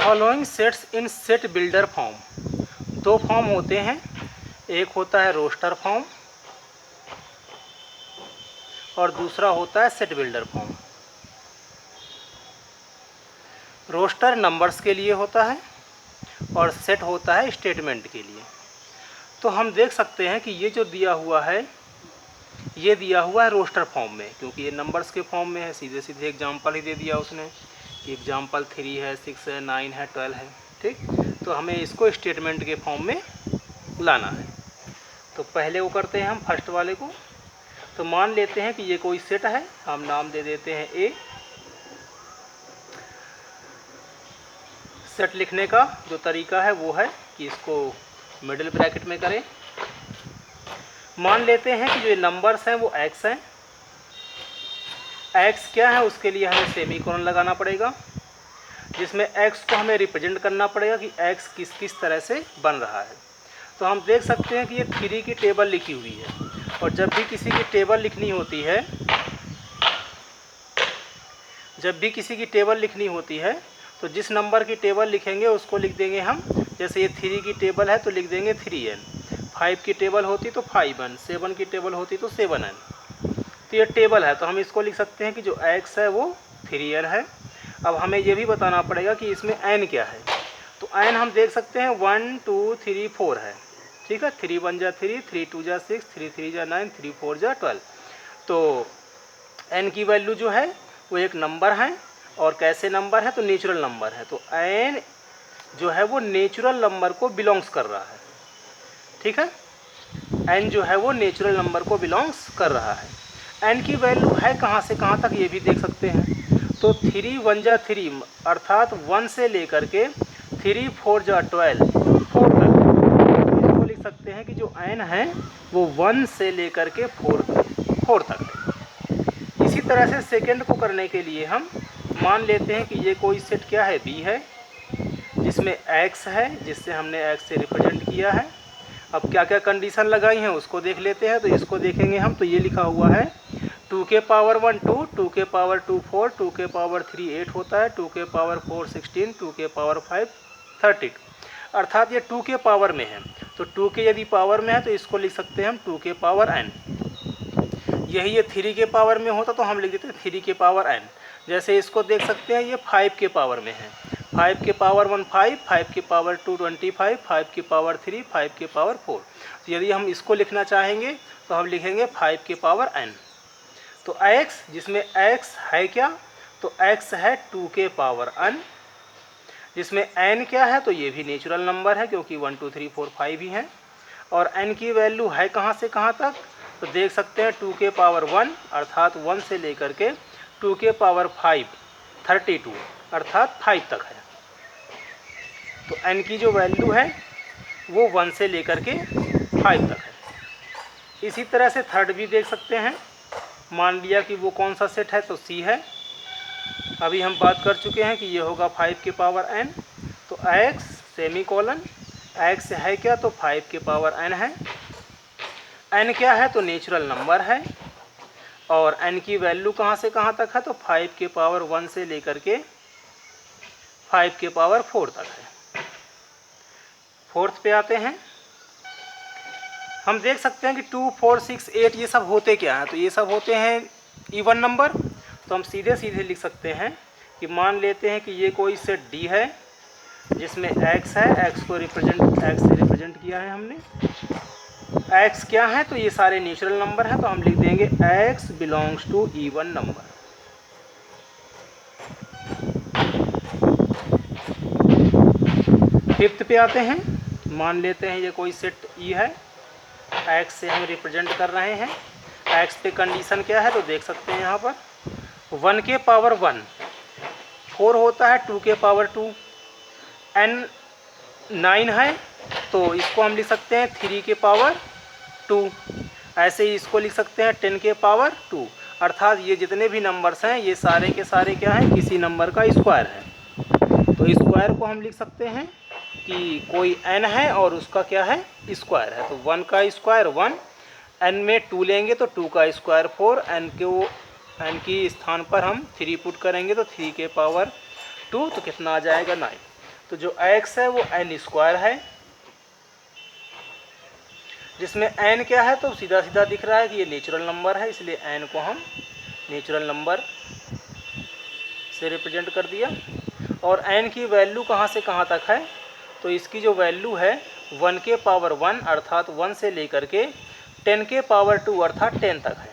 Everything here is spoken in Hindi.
Following sets in set builder form. दो फॉर्म होते हैं, एक होता है रोस्टर फॉर्म और दूसरा होता है set builder form. Roster numbers के लिए होता है और सेट होता है स्टेटमेंट के लिए। तो हम देख सकते हैं कि ये जो दिया हुआ है ये दिया हुआ है रोस्टर फॉर्म में, क्योंकि ये नंबर्स के फॉर्म में है। सीधे सीधे एग्जाम्पल ही दे दिया उसने कि एग्जाम्पल 3 है, 6 है, 9 है, 12 है। ठीक, तो हमें इसको स्टेटमेंट के फॉर्म में लाना है। तो पहले वो करते हैं हम फर्स्ट वाले को। तो मान लेते हैं कि ये कोई सेट है, हम नाम दे देते हैं ए। सेट लिखने का जो तरीका है वो है कि इसको मिडिल ब्रैकेट में करें। मान लेते हैं कि जो नंबर्स हैं वो एक्स हैं। एक्स क्या है, उसके लिए हमें सेमीकोलन लगाना पड़ेगा, जिसमें एक्स को हमें रिप्रेजेंट करना पड़ेगा कि एक्स किस किस तरह से बन रहा है। तो हम देख सकते हैं कि ये 3 की टेबल लिखी हुई है, और जब भी किसी की टेबल लिखनी होती है तो जिस नंबर की टेबल लिखेंगे उसको लिख देंगे हम। जैसे ये 3 की टेबल है तो लिख देंगे 3n, 5 की टेबल होती तो 5n, 7 की टेबल होती तो 7n। तो ये टेबल है तो हम इसको लिख सकते हैं कि जो x है वो 3n है। अब हमें ये भी बताना पड़ेगा कि इसमें n क्या है। तो n हम देख सकते हैं 1 2 3 4 है। ठीक है, 3 1 जा 3, 3 2 जा 6, 3 3 जा 9, 3 4 जा 12। तो n की वैल्यू जो है वो एक नंबर है, और कैसे नंबर है तो नेचुरल नंबर है। तो n जो है वो नेचुरल नंबर को बिलोंग्स कर रहा है। ठीक है, n जो है वो नेचुरल नंबर को बिलोंग्स कर रहा है। n की वैल्यू है कहाँ से कहाँ तक ये भी देख सकते हैं। तो 3 1 जा 3 अर्थात 1 से लेकर के 3 4 जा 12 4 तक। इसको लिख सकते हैं कि जो n है वो 1 से लेकर के 4 तक है। इसी तरह से सेकंड को करने के लिए हम मान लेते हैं कि ये कोई सेट क्या है, b है, जिसमें x है, जिससे हमने x से रिप्रेजेंट किया है। अब क्या क्या कंडीशन लगाई हैं उसको देख लेते हैं। तो इसको देखेंगे हम, तो ये लिखा हुआ है 2 के पावर 1 2, 2 के पावर 2 4, 2 के पावर 3 8 होता है, 2 के पावर 4 16, 2 के पावर 5 32। अर्थात ये 2 के पावर में है। तो 2 के यदि पावर में है तो इसको लिख सकते हैं हम 2 के पावर n। यही ये 3 के पावर में होता तो हम लिख देते हैं 3 के पावर n। जैसे इसको देख सकते हैं ये 5 के पावर में है। 5 के पावर 1 5, 5 के पावर 2 25, 5 के पावर 3, 5 के पावर 4। तो यदि हम इसको लिखना चाहेंगे तो हम लिखेंगे 5 के पावर n। तो x, जिसमें x है क्या, तो x है 2 के पावर n, जिसमें n क्या है तो ये भी नेचुरल नंबर है, क्योंकि 1 2 3 4 5 ही है। और n की वैल्यू है कहाँ से कहाँ तक, तो देख सकते हैं 2 के पावर 1 अर्थात 1 से लेकर के 2 के पावर 5 32 अर्थात 5 तक है। तो n की जो वैल्यू है वो 1 से लेकर के 5 तक है। इसी तरह से थर्ड भी देख सकते हैं। मान लिया कि वो कौन सा सेट है, तो c है। अभी हम बात कर चुके हैं कि ये होगा 5 के पावर n। तो x सेमीकोलन, x है क्या, तो 5 के पावर n है। n क्या है तो नेचुरल नंबर है, और n की वैल्यू कहाँ से कहाँ तक है, तो 5 के पावर 1 से लेकर के 5 के पावर 4 तक है। फोर्थ पे आते हैं। हम देख सकते हैं कि 2 4 6 8 ये सब होते क्या हैं, तो ये सब होते हैं इवन नंबर। तो हम सीधे सीधे लिख सकते हैं कि मान लेते हैं कि ये कोई सेट D है, जिसमें x है, x से रिप्रेजेंट किया है हमने। x क्या है, तो ये सारे नेचुरल नंबर हैं, तो हम लिख देंगे x belongs to even number. Fifth पे आते हैं। मान लेते हैं ये कोई सेट E है, x से हम रिप्रेजेंट कर रहे हैं। x पे कंडीशन क्या है, तो देख सकते हैं यहाँ पर 1 के पावर 1 4 होता है, 2 के पावर 2 n 9 है, तो इसको हम लिख सकते हैं 3 के पावर 2। ऐसे ही इसको लिख सकते हैं 10 के पावर 2। अर्थात ये जितने भी नंबर्स हैं ये सारे के सारे क्या हैं, किसी नंबर का स्क्वायर है। तो स्क्वायर को हम लिख सकते हैं कि कोई n है और उसका क्या है, स्क्वायर है। तो 1 का स्क्वायर 1, n में 2 लेंगे तो 2 का स्क्वायर 4, n की स्थान पर हम 3 पुट करेंगे तो 3 के पावर 2, तो कितना आ जाएगा 9। तो जो x है वो n स्क्वायर है, जिसमें n क्या है तो सीधा सीधा दिख रहा है कि ये नेचुरल नंबर है, इसलिए n को हम नेचुरल नंबर से रिप्रेजेंट कर दिया। और n की वैल्यू कहाँ से कहाँ तक है, तो इसकी जो वैल्यू है 1 के पावर 1 अर्थात 1 से लेकर के 10 के पावर 2 अर्थात 10 तक है।